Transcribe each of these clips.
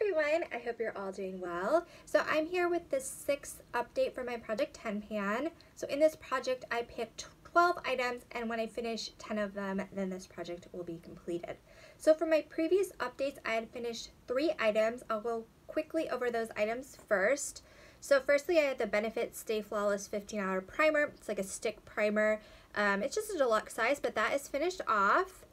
everyone, I hope you're all doing well. So I'm here with the 6th update for my Project 10 pan. So in this project I picked 12 items, and when I finish 10 of them, then this project will be completed. So for my previous updates I had finished 3 items. I'll go quickly over those items first. So firstly I had the Benefit Stay Flawless 15-hour primer. It's like a stick primer. It's just a deluxe size, but that is finished off.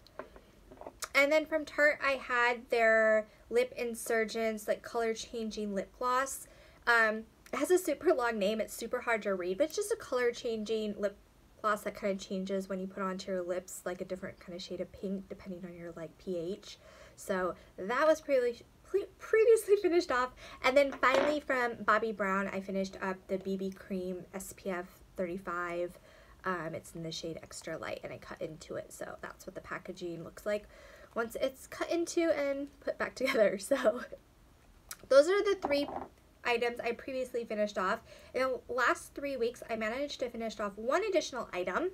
And then from Tarte, I had their LipSurgence, like color changing lip gloss. It has a super long name. It's super hard to read, but it's just a color changing lip gloss that kind of changes when you put onto your lips, like a different kind of shade of pink depending on your like pH. So that was previously finished off. And then finally from Bobbi Brown, I finished up the BB Cream SPF 35. It's in the shade Extra Light, and I cut into it, so that's what the packaging looks like once it's cut into and put back together. So those are the 3 items I previously finished off. In the last 3 weeks I managed to finish off 1 additional item,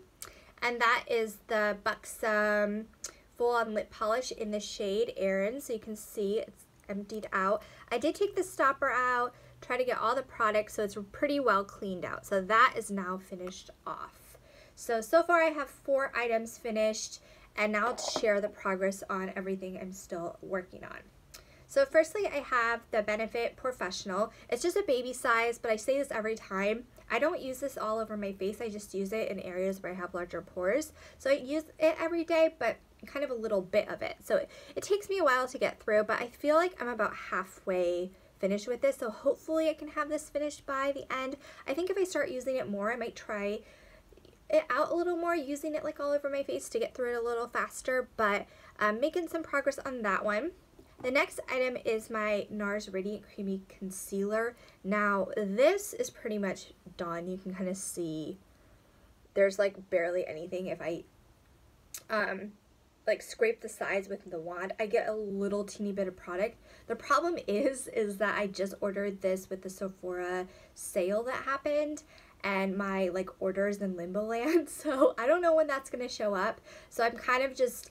and that is the Buxom full-on lip polish in the shade Erin. So you can see it's emptied out. I did take the stopper out, try to get all the products, so it's pretty well cleaned out. So that is now finished off. So far I have 4 items finished, and now I'll share the progress on everything I'm still working on. So firstly I have the Benefit Professional. It's just a baby size, but I say this every time. I don't use this all over my face. I just use it in areas where I have larger pores. So I use it every day, but kind of a little bit of it. So it takes me a while to get through, but I feel like I'm about halfway finished with this. So hopefully I can have this finished by the end. I think if I start using it more, I might try it out a little more, using it like all over my face to get through it a little faster, but making some progress on that one. The next item is my Nars Radiant Creamy Concealer. Now this is pretty much done. You can kind of see there's like barely anything. If I like scrape the sides with the wand, I get a little teeny bit of product. The problem is that I just ordered this with the Sephora sale that happened, and my like orders in limbo land, so I don't know when that's gonna show up. So I'm kind of just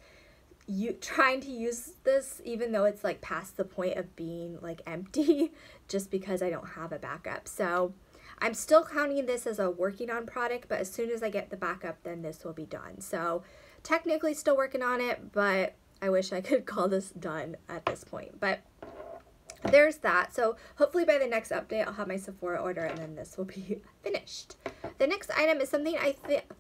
trying to use this even though it's like past the point of being like empty, just because I don't have a backup. So I'm still counting this as a working on product, but as soon as I get the backup, then this will be done. So technically still working on it, but I wish I could call this done at this point. But there's that. So hopefully by the next update I'll have my Sephora order, and then this will be finished. The next item is something I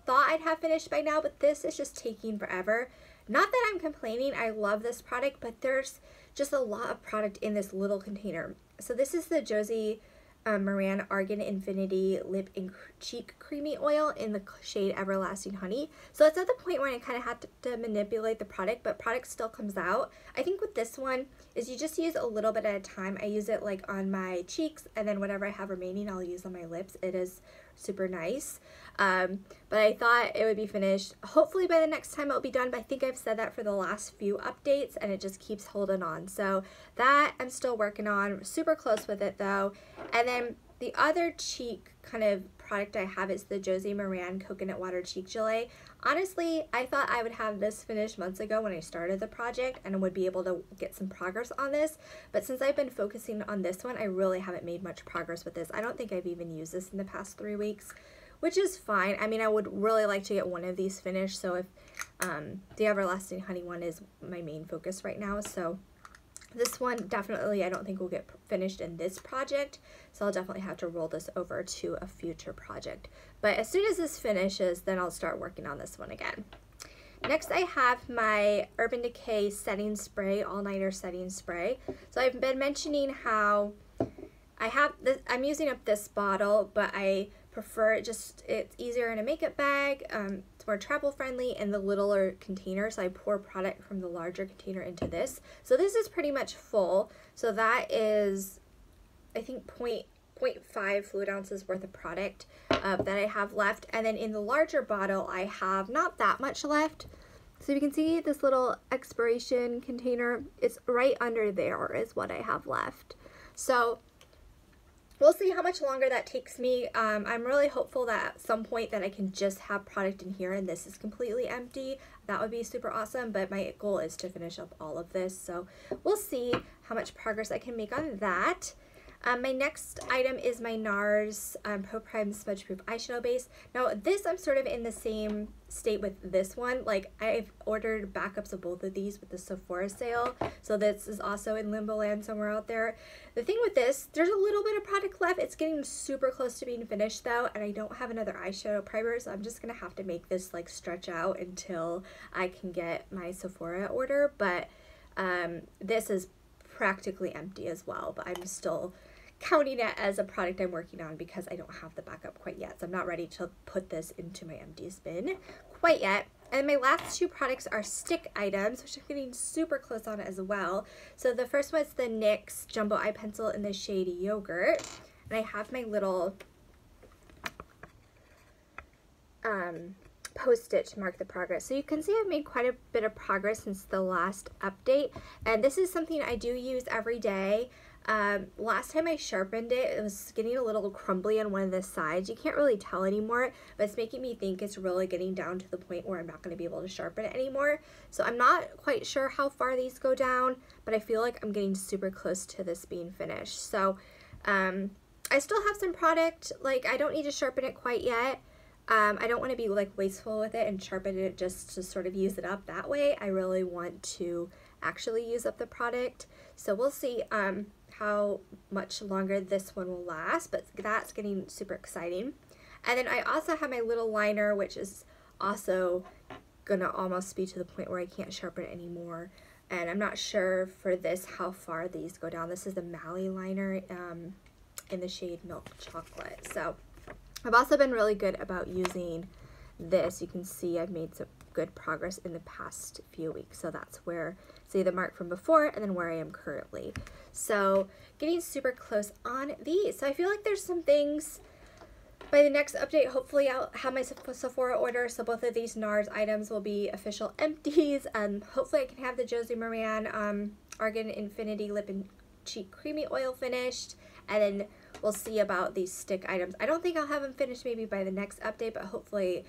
thought I'd have finished by now, but this is just taking forever. Not that I'm complaining, I love this product, but there's just a lot of product in this little container. So this is the Josie Maran Argan Infinity Lip and Cheek Creamy Oil in the shade Everlasting Honey. So it's at the point where I kind of had to manipulate the product, but product still comes out. I think with this one is you just use a little bit at a time. I use it like on my cheeks, and then whatever I have remaining I'll use on my lips. It is super nice. But I thought it would be finished hopefully by the next time it'll be done, but I think I've said that for the last few updates, and it just keeps holding on. So that I'm still working on, super close with it though. And then the other cheek kind of product I have is the Josie Maran Coconut Water Cheek Gelee. Honestly, I thought I would have this finished months ago when I started the project and would be able to get some progress on this, but since I've been focusing on this one, I really haven't made much progress with this. I don't think I've even used this in the past 3 weeks, which is fine. I mean, I would really like to get one of these finished, so if the Everlasting Honey one is my main focus right now, so this one definitely I don't think will get finished in this project, so I'll definitely have to roll this over to a future project. But as soon as this finishes, then I'll start working on this one again. Next I have my Urban Decay Setting Spray, All-Nighter Setting Spray. So I've been mentioning how I have this, I'm using up this bottle, but I prefer it just, it's easier in a makeup bag, it's more travel friendly in the littler container, so I pour product from the larger container into this. So this is pretty much full, so that is I think 0.5 fluid ounces worth of product that I have left, and then in the larger bottle I have not that much left. So you can see this little expiration container, it's right under there is what I have left. So we'll see how much longer that takes me. I'm really hopeful that at some point that I can just have product in here and this is completely empty. That would be super awesome, but my goal is to finish up all of this. So we'll see how much progress I can make on that. My next item is my Nars Pro Prime Smudge Proof Eyeshadow Base. Now this, I'm sort of in the same state with this one. Like, I've ordered backups of both of these with the Sephora sale. So this is also in limbo land somewhere out there. The thing with this, there's a little bit of product left. It's getting super close to being finished though, and I don't have another eyeshadow primer, so I'm just gonna have to make this like stretch out until I can get my Sephora order. But this is practically empty as well, but I'm still counting it as a product I'm working on because I don't have the backup quite yet. So I'm not ready to put this into my empty bin quite yet. And my last two products are stick items, which I'm getting super close on as well. So the first one is the NYX Jumbo Eye Pencil in the shade Yogurt. And I have my little post-it to mark the progress. So you can see I've made quite a bit of progress since the last update. And this is something I do use every day. Last time I sharpened it, it was getting a little crumbly on one of the sides. You can't really tell anymore, but it's making me think it's really getting down to the point where I'm not going to be able to sharpen it anymore. So I'm not quite sure how far these go down, but I feel like I'm getting super close to this being finished. So I still have some product. Like, I don't need to sharpen it quite yet. I don't want to be like wasteful with it and sharpen it just to sort of use it up that way. I really want to actually use up the product. So we'll see how much longer this one will last, but that's getting super exciting. And then I also have my little liner, which is also gonna almost be to the point where I can't sharpen it anymore. And I'm not sure for this how far these go down. This is the Mally liner in the shade Milk Chocolate. So I've also been really good about using this. You can see I've made some good progress in the past few weeks. So that's where, see the mark from before and then where I am currently. So getting super close on these. So I feel like there's some things by the next update. Hopefully I'll have my Sephora order. So both of these Nars items will be official empties. Hopefully I can have the Josie Maran Argan Infinity Lip and Cheek Creamy Oil finished. And then we'll see about these stick items. I don't think I'll have them finished maybe by the next update, but hopefully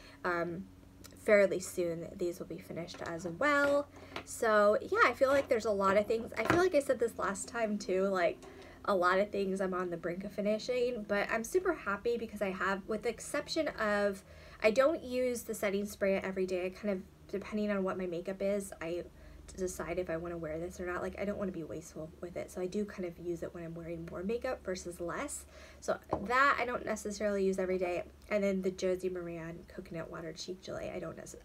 fairly soon these will be finished as well. So yeah, I feel like there's a lot of things. I feel like I said this last time too, like a lot of things I'm on the brink of finishing, but I'm super happy because I have, with the exception of, I don't use the setting spray every day. I kind of, depending on what my makeup is, I decide if I want to wear this or not. Like, I don't want to be wasteful with it, so I do kind of use it when I'm wearing more makeup versus less. So that I don't necessarily use every day. And then the Josie Maran Coconut Water Cheek Gelee I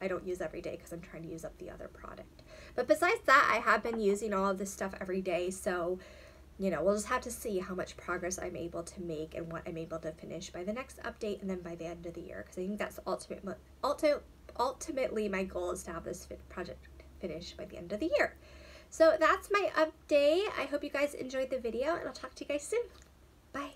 don't use every day because I'm trying to use up the other product. But besides that, I have been using all of this stuff every day, so you know, we'll just have to see how much progress I'm able to make and what I'm able to finish by the next update and then by the end of the year, because I think that's ultimately my goal is to have this project finished by the end of the year. So that's my update. I hope you guys enjoyed the video, and I'll talk to you guys soon. Bye.